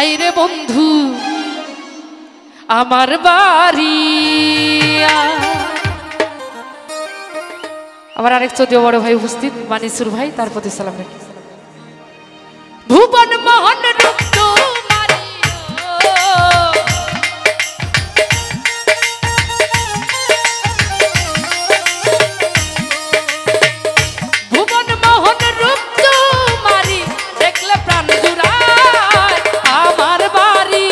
আইরে বন্ধু আমার বাড়ি। আমার আরেক চৌধুরী বড় ভাই উপস্থিত মানিসুর ভাই, তার প্রতি সালাম রাখি। ভুবন মোহন রূপ তোমারি ভুবন মোহন রূপ তোমারি দেখলে প্রাণ জুড়ায়। আমার বাড়ি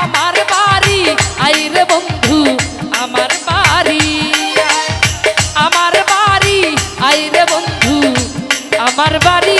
আমার বাড়ি আইরে বন্ধু আমার বাড়ি। আমার বাড়ি আইরে বন্ধু আমার বাড়ি।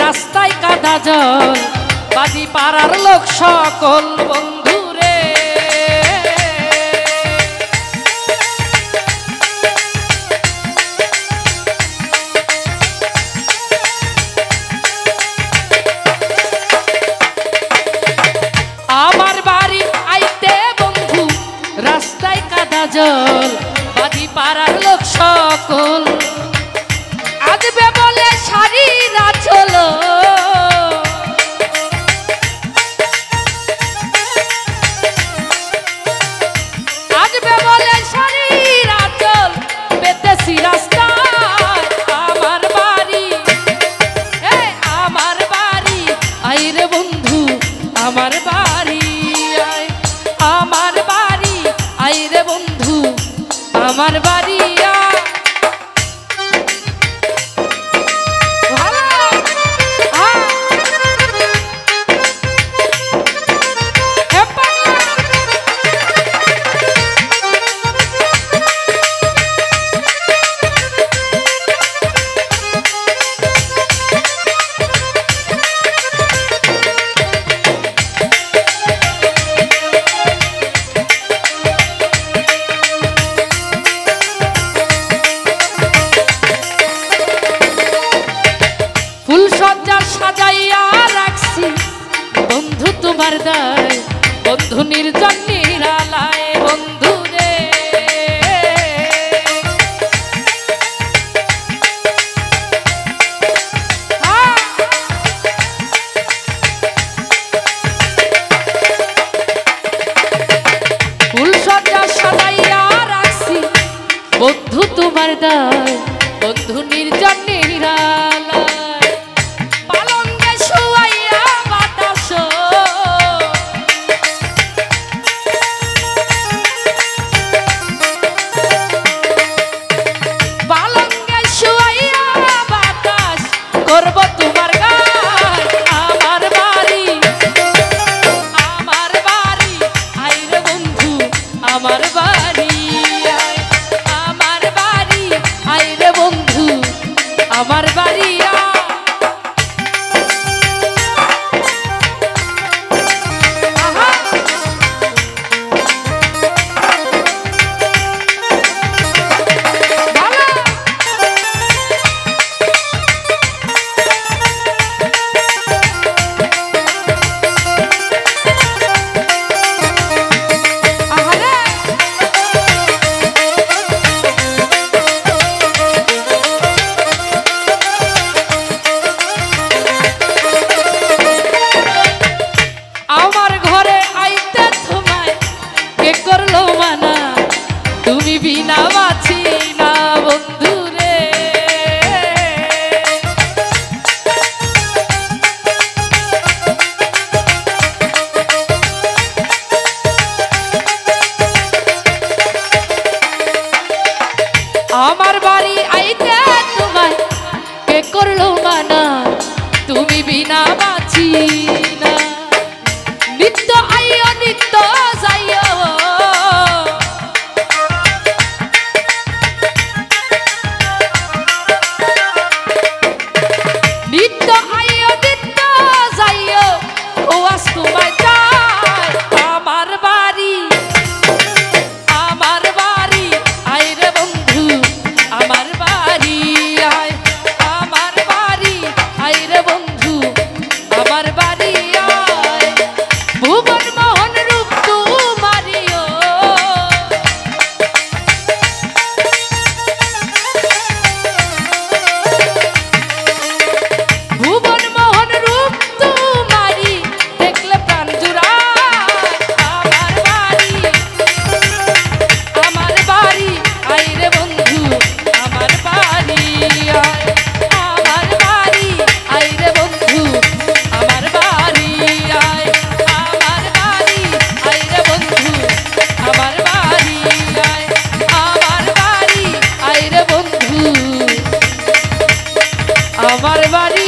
রাস্তায় কাদা জল বাদি পাড়ার লোক সকল বন্ধু রে। আমার বাড়ি আইতে বন্ধু রাস্তায় কাদা জল বাদি পাড়ার লোক সকল আসবে বলে শাড়িরা চলো। আসবে বলে শাড়িরা চল পেতেছি রাস্তায়। আমার বাড়ি আমার বাড়ি আইরে বন্ধু আমার বাড়ি। আমার বাড়ি আইরে বন্ধু আমার বাড়ি। বন্ধু তোমার দায় বন্ধু নির্জন নিরালায় বন্ধু রে। ফুল সজ্জা সাজাইয়া রাখছি বন্ধু তোমার দায় বন্ধু নির্জন নিরালায়। বাড়ি